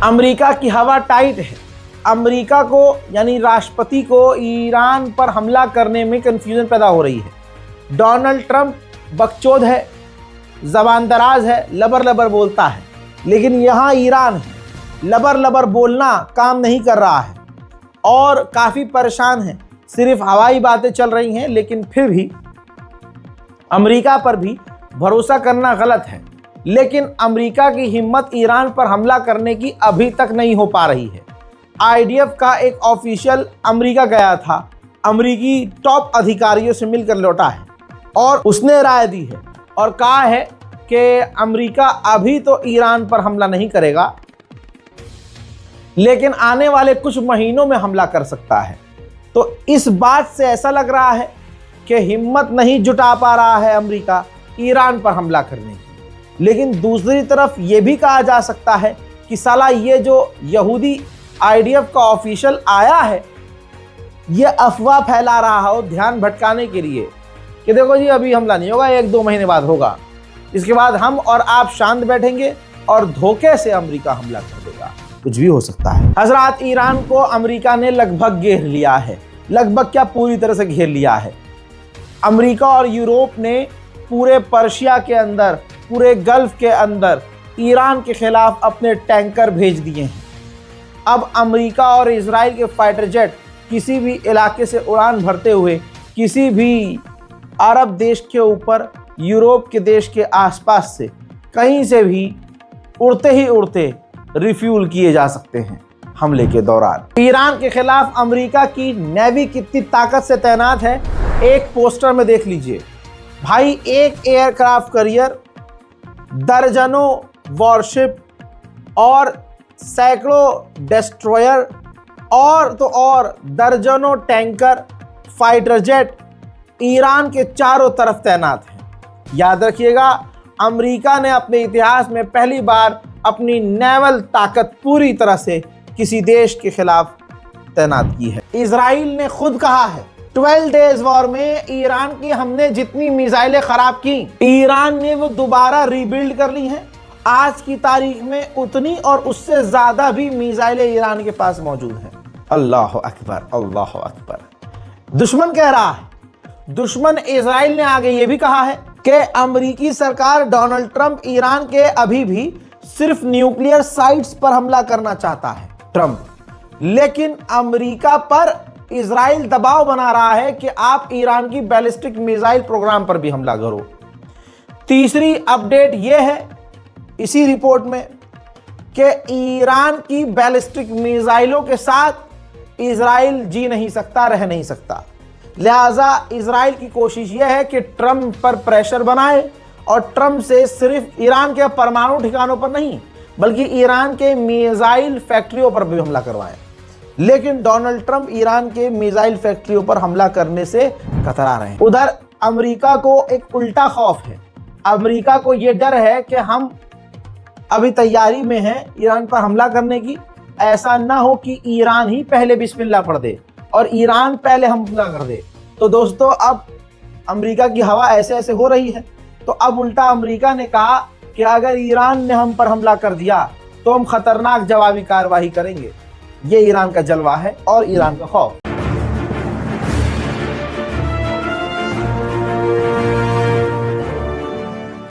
America की हवा tight है। अमेरिका को यानी राष्ट्रपति को ईरान पर हमला करने में कंफ्यूजन पैदा हो रही है। डोनाल्ड ट्रंप बकचोद है, ज़बान दराज है, लबर लबर बोलता है, लेकिन यहाँ ईरान है, लबर लबर बोलना काम नहीं कर रहा है और काफ़ी परेशान है। सिर्फ हवाई बातें चल रही हैं, लेकिन फिर भी अमेरिका पर भी भरोसा करना गलत है। लेकिन अमेरिका की हिम्मत ईरान पर हमला करने की अभी तक नहीं हो पा रही है। आईडीएफ का एक ऑफिशियल अमेरिका गया था, अमेरिकी टॉप अधिकारियों से मिलकर लौटा है और उसने राय दी है और कहा है कि अमेरिका अभी तो ईरान पर हमला नहीं करेगा, लेकिन आने वाले कुछ महीनों में हमला कर सकता है। तो इस बात से ऐसा लग रहा है कि हिम्मत नहीं जुटा पा रहा है अमेरिका ईरान पर हमला करने की। लेकिन दूसरी तरफ ये भी कहा जा सकता है कि साला ये जो यहूदी आईडीएफ का ऑफिशियल आया है, ये अफवाह फैला रहा हो ध्यान भटकाने के लिए कि देखो जी अभी हमला नहीं होगा, 1-2 महीने बाद होगा। इसके बाद हम और आप शांत बैठेंगे और धोखे से अमेरिका हमला कर देगा। कुछ भी हो सकता है। हजरात, ईरान को अमेरिका ने लगभग घेर लिया है, लगभग क्या पूरी तरह से घेर लिया है। अमेरिका और यूरोप ने पूरे पर्शिया के अंदर, पूरे गल्फ के अंदर ईरान के खिलाफ अपने टैंकर भेज दिए हैं। अब अमेरिका और इजराइल के फाइटर जेट किसी भी इलाके से उड़ान भरते हुए किसी भी अरब देश के ऊपर, यूरोप के देश के आसपास से कहीं से भी उड़ते ही उड़ते रिफ्यूल किए जा सकते हैं हमले के दौरान। ईरान के खिलाफ अमेरिका की नेवी कितनी ताकत से तैनात है, एक पोस्टर में देख लीजिए भाई। एक एयरक्राफ्ट कैरियर, दर्जनों वॉरशिप और सैकड़ों डिस्ट्रॉयर और तो और दर्जनों टैंकर, फाइटर जेट ईरान के चारों तरफ तैनात हैं। याद रखिएगा, अमेरिका ने अपने इतिहास में पहली बार अपनी नेवल ताकत पूरी तरह से किसी देश के खिलाफ तैनात की है। इजराइल ने खुद कहा है 12 डेज वॉर में ईरान की हमने जितनी मिसाइलें खराब की, ईरान ने वो दोबारा रीबिल्ड कर ली हैं। आज की तारीख में उतनी और उससे ज्यादा भी मिसाइलें ईरान के पास मौजूद हैं। अल्लाह अकबर, अल्लाह अकबर। दुश्मन कह रहा है, दुश्मन इजराइल ने आगे ये भी कहा है कि अमेरिकी सरकार डोनाल्ड ट्रंप ईरान के अभी भी सिर्फ न्यूक्लियर साइट्स पर हमला करना चाहता है ट्रंप, लेकिन अमेरिका पर इजराइल दबाव बना रहा है कि आप ईरान की बैलिस्टिक मिसाइल प्रोग्राम पर भी हमला करो। तीसरी अपडेट यह है इसी रिपोर्ट में कि ईरान की बैलिस्टिक मिसाइलों के साथ इजराइल जी नहीं सकता, रह नहीं सकता। लिहाजा इजराइल की कोशिश यह है कि ट्रंप पर प्रेशर बनाए और ट्रंप से सिर्फ ईरान के परमाणु ठिकानों पर नहीं, बल्कि ईरान के मिसाइल फैक्ट्रियों पर भी हमला करवाए। लेकिन डोनाल्ड ट्रंप ईरान के मिसाइल फैक्ट्रियों पर हमला करने से कतरा रहे हैं। उधर अमेरिका को एक उल्टा खौफ है। अमेरिका को यह डर है कि हम अभी तैयारी में हैं ईरान पर हमला करने की, ऐसा ना हो कि ईरान ही पहले बिस्मिल्लाह पढ़ दे और ईरान पहले हमला कर दे। तो दोस्तों, अब अमेरिका की हवा ऐसे ऐसे हो रही है, तो अब उल्टा अमेरिका ने कहा कि अगर ईरान ने हम पर हमला कर दिया तो हम खतरनाक जवाबी कार्रवाई करेंगे। ये ईरान का जलवा है और ईरान का खौफ।